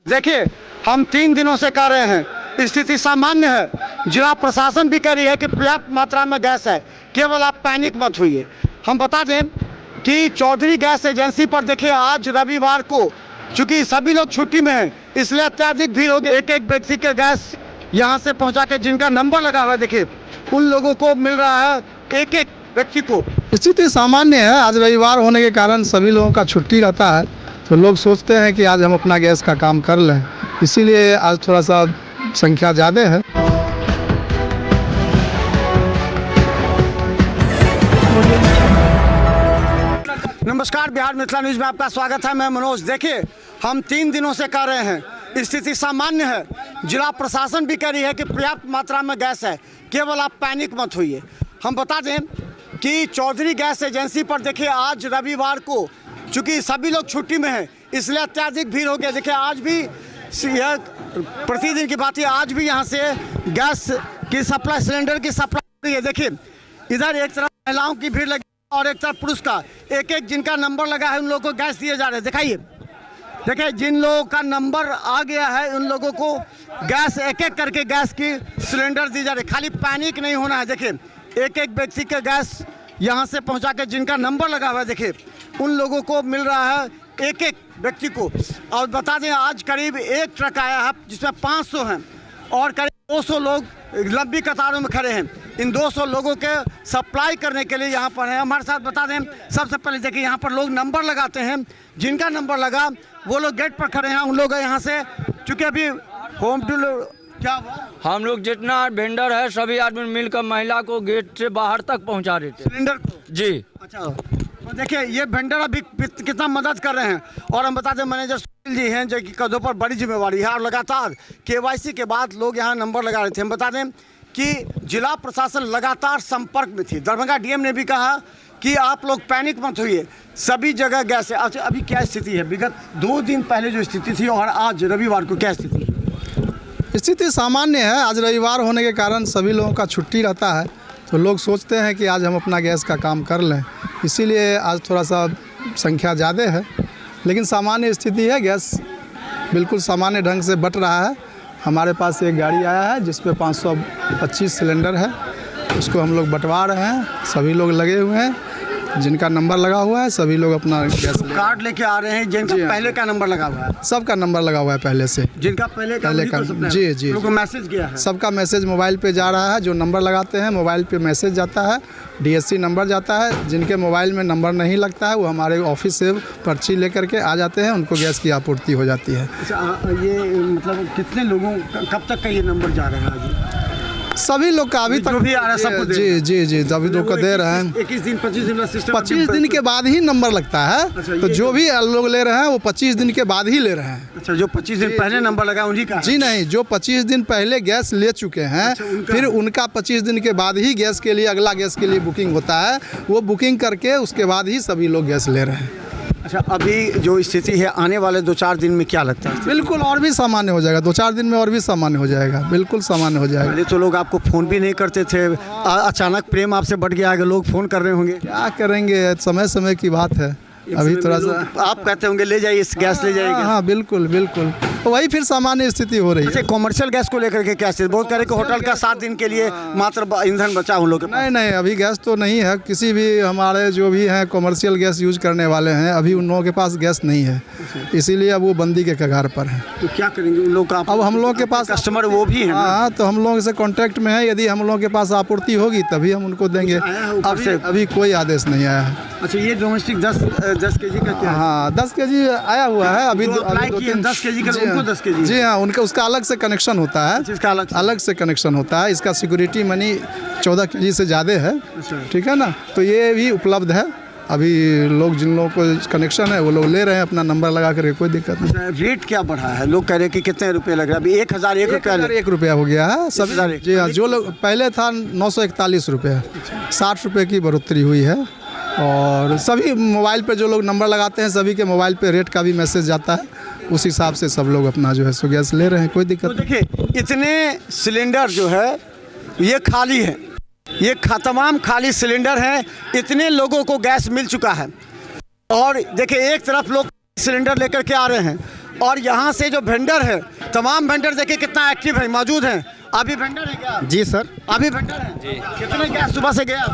देखिए, हम 3 दिनों से कह रहे हैं स्थिति सामान्य है। जिला प्रशासन भी कह रही है कि पर्याप्त मात्रा में गैस है, केवल आप पैनिक मत होइए। हम बता दें कि चौधरी गैस एजेंसी पर देखिए आज रविवार को चूंकि सभी लोग छुट्टी में हैं, इसलिए अत्यधिक भीड़ होगी। एक एक व्यक्ति के गैस यहाँ से पहुँचा के जिनका नंबर लगा हुआ है देखिए उन लोगों को मिल रहा है, एक एक व्यक्ति को। स्थिति सामान्य है। आज रविवार होने के कारण सभी लोगों का छुट्टी रहता है, तो लोग सोचते हैं कि आज हम अपना गैस का काम कर लें, इसीलिए आज थोड़ा सा संख्या ज़्यादा है। नमस्कार, बिहार मिथिला न्यूज़ में आपका स्वागत है। मैं मनोज। देखिए, हम 3 दिनों से कह रहे हैं स्थिति सामान्य है। जिला प्रशासन भी कह रही है कि पर्याप्त मात्रा में गैस है, केवल आप पैनिक मत होइए। हम बता दें कि चौधरी गैस एजेंसी पर देखिए आज रविवार को चूँकि सभी लोग छुट्टी में हैं, इसलिए अत्यधिक भीड़ हो गया। देखिए आज भी यह प्रतिदिन की बात है, आज भी यहाँ से गैस की सप्लाई, सिलेंडर की सप्लाई हो रही है। देखिए इधर एक तरफ महिलाओं की भीड़ लगी और एक तरफ पुरुष का। एक एक जिनका नंबर लगा है उन लोगों को गैस दिए जा रहे हैं। दिखाइए, देखिए जिन लोगों का नंबर आ गया है उन लोगों को गैस एक एक करके गैस की सिलेंडर दी जा रही है। खाली पैनिक नहीं होना है। देखिए एक एक व्यक्ति के गैस यहाँ से पहुँचा के जिनका नंबर लगा हुआ है देखिए उन लोगों को मिल रहा है, एक एक व्यक्ति को। और बता दें आज करीब एक ट्रक आया है जिसमें 500 हैं और करीब 200 लोग लंबी कतारों में खड़े हैं। इन 200 लोगों के सप्लाई करने के लिए यहाँ पर है। हमारे साथ बता दें, सबसे पहले देखिए यहाँ पर लोग नंबर लगाते हैं, जिनका नंबर लगा वो लोग गेट पर खड़े हैं। उन लोग यहाँ से चूँकि अभी होम क्या हुआ, हम लोग जितना वेंडर है सभी आदमी मिलकर महिला को गेट से बाहर तक पहुंचा देते हैं। सिलेंडर को। जी अच्छा, तो देखिए ये वेंडर अभी कितना मदद कर रहे हैं। और हम बता दें मैनेजर सुनील जी हैं जो कि कदों पर बड़ी जिम्मेवारी है और लगातार केवाईसी के बाद लोग यहाँ नंबर लगा रहे थे। हम बता दें कि जिला प्रशासन लगातार संपर्क में थी। दरभंगा डीएम ने भी कहा कि आप लोग पैनिक मत होइए, सभी जगह गैस है। अच्छा, अभी क्या स्थिति है? विगत 2 दिन पहले जो स्थिति थी और आज रविवार को क्या स्थिति है? स्थिति सामान्य है। आज रविवार होने के कारण सभी लोगों का छुट्टी रहता है, तो लोग सोचते हैं कि आज हम अपना गैस का काम कर लें, इसीलिए आज थोड़ा सा संख्या ज़्यादा है। लेकिन सामान्य स्थिति है, गैस बिल्कुल सामान्य ढंग से बट रहा है। हमारे पास एक गाड़ी आया है जिस पे 525 सिलेंडर है, उसको हम लोग बंटवा रहे हैं। सभी लोग लगे हुए हैं, जिनका नंबर लगा हुआ है सभी लोग अपना गैस कार्ड लेके आ रहे हैं। जिनका पहले का नंबर लगा हुआ है, सबका नंबर लगा हुआ है पहले से। जिनका पहले का जी जी लोगों को मैसेज किया है। सबका मैसेज मोबाइल पे जा रहा है। जो नंबर लगाते हैं मोबाइल पे मैसेज जाता है, डीएससी नंबर जाता है। जिनके मोबाइल में नंबर नहीं लगता है वो हमारे ऑफिस से पर्ची लेकर के आ जाते हैं, उनको गैस की आपूर्ति हो जाती है। अच्छा, ये मतलब कितने लोगों कब तक का ये नंबर जा रहा है? सभी लोग का अभी तक जो भी आ रहा है सबको जी जी जी सभी लोग को दे रहे हैं। 21 दिन 25 दिन 25 दिन के बाद ही नंबर लगता है। अच्छा, तो जो भी लोग ले रहे हैं वो 25 दिन के बाद ही ले रहे हैं। अच्छा, जो 25 दिन पहले नंबर लगा उन्हीं का? जी नहीं, जो 25 दिन पहले गैस ले चुके हैं फिर उनका 25 दिन के बाद ही गैस के लिए, अगला गैस के लिए बुकिंग होता है। वो बुकिंग करके उसके बाद ही सभी लोग गैस ले रहे हैं। अच्छा, अभी जो स्थिति है आने वाले 2-4 दिन में क्या लगता है? बिल्कुल और भी सामान्य हो जाएगा। 2-4 दिन में और भी सामान्य हो जाएगा, बिल्कुल सामान्य हो जाएगा। पहले तो लोग आपको फ़ोन भी नहीं करते थे, अचानक प्रेम आपसे बढ़ गया है, लोग फ़ोन कर रहे होंगे। क्या करेंगे, समय समय की बात है। अभी थोड़ा सा आप कहते होंगे ले जाइए गैस ले जाइए। हाँ बिल्कुल बिल्कुल, तो वही फिर सामान्य स्थिति हो रही है। कॉमर्शियल गैस को लेकर के क्या स्थिति? बहुत कह रहे कि होटल का 7 दिन के लिए मात्र ईंधन बचा उन लोगों के पास। नहीं, अभी गैस तो नहीं है। किसी भी हमारे जो भी हैं कॉमर्शियल गैस यूज करने वाले हैं, अभी उन लोगों के पास गैस नहीं है, इसीलिए अब वो बंदी के कगार पर है। तो क्या करेंगे उन लोग का? अब हम लोगों के पास कस्टमर वो भी है। हाँ, तो हम लोगों से कांटेक्ट में है। यदि हम लोगों के पास आपूर्ति होगी तभी हम उनको देंगे। अभी कोई आदेश नहीं आया है। अच्छा, ये डोमेस्टिक 10 kg का क्या? हाँ 10 kg आया हुआ है। अभी 10 kg का उनको 10 kg? जी हाँ, उनका उसका अलग से कनेक्शन होता है। इसका अलग से कनेक्शन होता है। इसका सिक्योरिटी मनी 14 kg से ज़्यादा है, ठीक है ना। तो ये भी उपलब्ध है। अभी लोग जिन लोगों को कनेक्शन है वो लोग ले रहे हैं अपना नंबर लगा करके, कोई दिक्कत नहीं। रेट क्या बढ़ा है? लोग कह रहे हैं कि कितने रुपए लग रहा है? अभी 1001 रुपया हो गया है सब। जी हाँ, जो लोग पहले था 941 रुपये, 60 रुपये की बढ़ोतरी हुई है। और सभी मोबाइल पे जो लोग नंबर लगाते हैं सभी के मोबाइल पे रेट का भी मैसेज जाता है, उस हिसाब से सब लोग अपना जो है सो गैस ले रहे हैं, कोई दिक्कत नहीं। देखिए इतने सिलेंडर जो है ये खाली है, ये तमाम खाली सिलेंडर हैं। इतने लोगों को गैस मिल चुका है और देखिए एक तरफ लोग सिलेंडर लेकर के आ रहे हैं और यहाँ से जो वेंडर है, तमाम वेंडर देखिए कितना एक्टिव है, मौजूद हैं। अभी वेंडर है क्या? जी सर। अभी वेंडर है जी। कितने गैस सुबह से गया?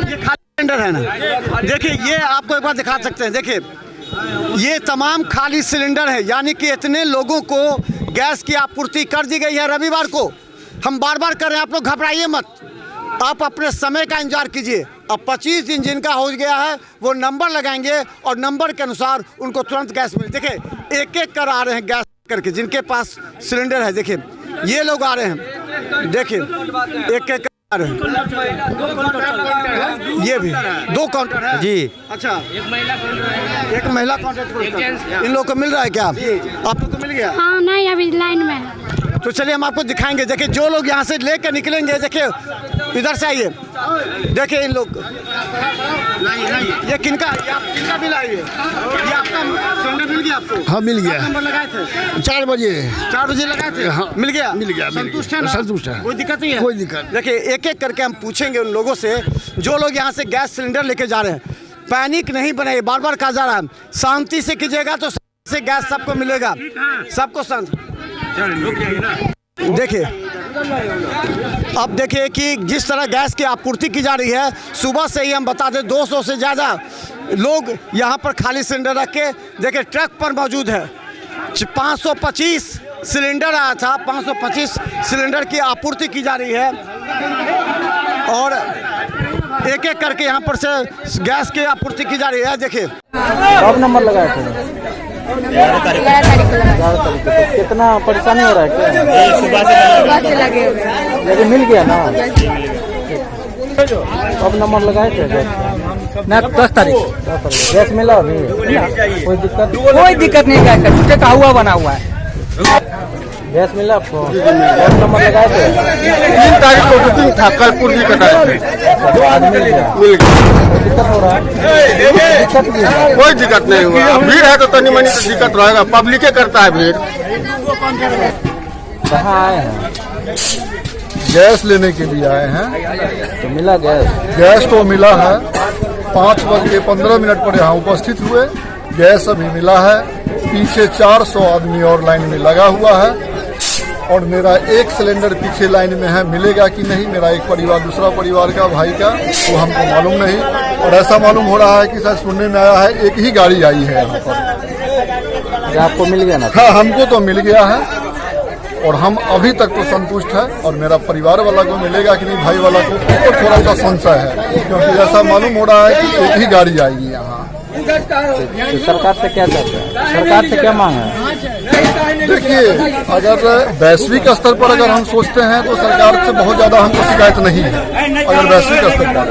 ये खाली वेंडर है ना। देखिए ये आपको एक बार दिखा सकते हैं। देखिए ये तमाम खाली सिलेंडर है, यानी कि इतने लोगों को गैस की आपूर्ति कर दी गई है। रविवार को हम बार बार कर रहे हैं, आप लोग घबराइए मत, आप अपने समय का इंतजार कीजिए। अब 25 दिन जिनका हो गया है वो नंबर लगाएंगे और नंबर के अनुसार उनको तुरंत गैस मिले। देखिए एक एक कर आ रहे हैं गैस करके, जिनके पास सिलेंडर है। देखिए ये लोग आ रहे हैं, देखिए एक एक आ रहे हैं। ये भी 2 काउंटर है जी। अच्छा, एक महिला काउंटर। इन लोग को मिल रहा है क्या? आप लोग को मिल गया? हाँ नहीं, अभी लाइन में है। तो चलिए हम आपको दिखाएंगे। देखिए जो लोग यहाँ से लेकर निकलेंगे, देखिए इधर से आइए, देखिए इन लोग ये किनका, ये आप किनका बिल आई है? ये आपका सिलेंडर मिल गया आपको? हाँ मिल गया। नंबर लगाए थे 4 बजे। 4 बजे लगाए थे? हाँ मिल गया? मिल गया। संतुष्ट है ना? संतुष्ट है, कोई दिक्कत नहीं है? कोई दिक्कत। देखिए एक एक करके हम पूछेंगे उन लोगों से जो लोग यहाँ से गैस सिलेंडर लेके जा रहे हैं। पैनिक नहीं बने, बार बार कहा जा रहा है, शांति से कीजिएगा तो से गैस सबको मिलेगा, सबको शांत। देखिए अब देखिए कि जिस तरह गैस की आपूर्ति की जा रही है, सुबह से ही हम बता दें 200 से ज़्यादा लोग यहाँ पर खाली सिलेंडर रख के देखिए ट्रक पर मौजूद है। 525 सिलेंडर आया था, 525 सिलेंडर की आपूर्ति की जा रही है और एक एक करके यहाँ पर से गैस की आपूर्ति की जा रही है। देखिए कब नंबर लगाए थे? 11 तारीख को। कितना परेशानी हो रहा है क्या? सुबह से लगे हुए हैं। लेकिन मिल गया ना? कब नंबर लगाए थे? ना 10 तारीख। गैस मिला अभी? कोई दिक्कत? कोई दिक्कत नहीं, गैस टूटे का हुआ बना हुआ है। गैस मिला आपको? कब नंबर लगाए थे? 3 तारीख को बुकिंग था, कल पूर्वी कटाया था। आज मिल गया। कोई दिक्कत हो रहा है? दिक्कत भी है? कोई दिक्कत नहीं हुआ। भीड़ है तो तनी मनी तो दिक्कत रहेगा, पब्लिक करता है भीड़। कहाँ आए हैं? गैस लेने के लिए आए हैं। तो मिला गैस? गैस तो मिला है, 5:15 पर यहाँ उपस्थित हुए। गैस अभी मिला है। पीछे 400 आदमी और लाइन में लगा हुआ है और मेरा एक सिलेंडर पीछे लाइन में है। मिलेगा कि नहीं, मेरा एक परिवार दूसरा परिवार का भाई का, वो हमको मालूम नहीं। और ऐसा मालूम हो रहा है कि शायद सुनने में आया है एक ही गाड़ी आई है यहाँ पर। आपको मिल गया ना? हाँ हमको तो मिल गया है और हम अभी तक तो संतुष्ट है। और मेरा परिवार वाला को मिलेगा कि नहीं, भाई वाला को तो थोड़ा सा संशय है, क्योंकि ऐसा मालूम हो रहा है कि एक ही गाड़ी आएगी यहाँ। तो सरकार से क्या चाहते हैं? सरकार से क्या मांग है? देखिए अगर वैश्विक स्तर पर अगर हम सोचते हैं तो सरकार से बहुत ज़्यादा हमको शिकायत नहीं है। अगर वैश्विक स्तर पर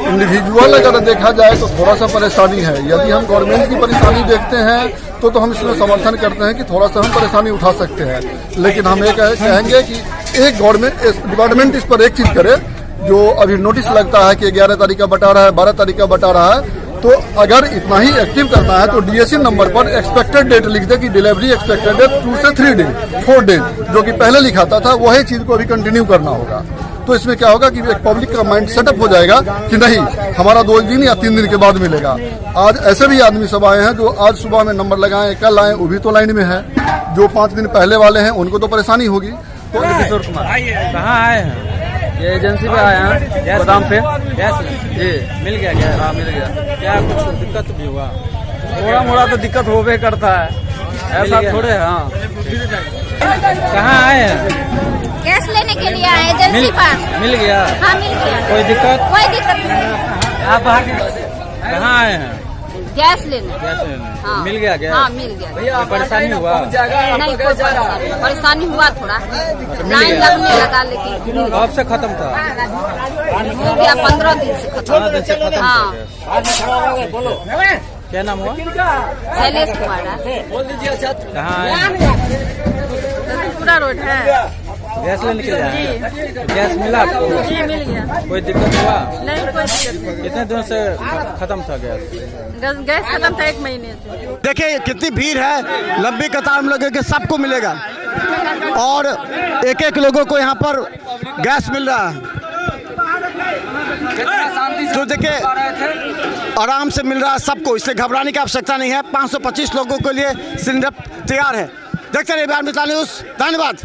इंडिविजुअल अगर देखा जाए तो थोड़ा सा परेशानी है। यदि हम गवर्नमेंट की परेशानी देखते हैं तो हम इसमें समर्थन करते हैं कि थोड़ा सा हम परेशानी उठा सकते हैं। लेकिन हम ये कहेंगे कि एक गवर्नमेंट डिपार्टमेंट इस पर एक चीज़ करे। जो अभी नोटिस लगता है कि 11 तारीख का बता रहा है, 12 तारीख का बता रहा है, तो अगर इतना ही एक्टिव करना है तो डीएससी नंबर पर एक्सपेक्टेड डेट लिख दे कि डिलीवरी एक्सपेक्टेड डेट 2 से 3 डेज 4 डेज, जो कि पहले लिखाता था, वही चीज़ को अभी कंटिन्यू करना होगा। तो इसमें क्या होगा कि एक पब्लिक का माइंड सेटअप हो जाएगा कि नहीं हमारा 2 दिन या 3 दिन के बाद मिलेगा। आज ऐसे भी आदमी सब आए हैं जो आज सुबह में नंबर लगाए, कल आए, वो भी तो लाइन में है। जो 5 दिन पहले वाले हैं उनको तो परेशानी होगी। तो कहाँ आए हैं? ये एजेंसी पे आए हैं, गोदाम पे। गैस जी मिल गया? गैस हाँ मिल गया। क्या कुछ दिक्कत भी हुआ? थोड़ा मोड़ा तो दिक्कत होबे करता है, ऐसा थोड़े। हाँ कहाँ आए हैं? गैस लेने के लिए आए एजेंसी पर। मिल गया? हाँ मिल गया। कोई दिक्कत? कोई दिक्कत नहीं। आप कहाँ आए हैं? गैस लेने। गैस लेने। हाँ। मिल गया गैस? हाँ मिल गया। कोई परेशानी हुआ? नहीं कोई परेशानी हुआ, थोड़ा लाइन लगने लगा, लेकिन कब से खत्म था? हो गया 15 दिन से खत्म। 15 दिन से खत्म। हाँ। क्या नाम हुआ? शैलेश कुमार। कहाँ आए? पूरा रोड है। गैस लेने के लिए आए हैं? गैस मिला आपको? जी मिल गया। कोई दिक्कत हुआ? नहीं कोई दिक्कत नहीं। कितने दिनों से खत्म था गैस? गैस खत्म था 1 महीने से। देखिए कितनी भीड़ है, लंबी कतार में लगे कि सबको मिलेगा और एक एक लोगों को यहाँ पर गैस मिल रहा है। तो देखिए आराम से मिल रहा है सबको, इसलिए घबराने की आवश्यकता नहीं है। 525 लोगों के लिए सिलेंडर तैयार है। देखते रहिए बिहार मिथिला न्यूज़। धन्यवाद।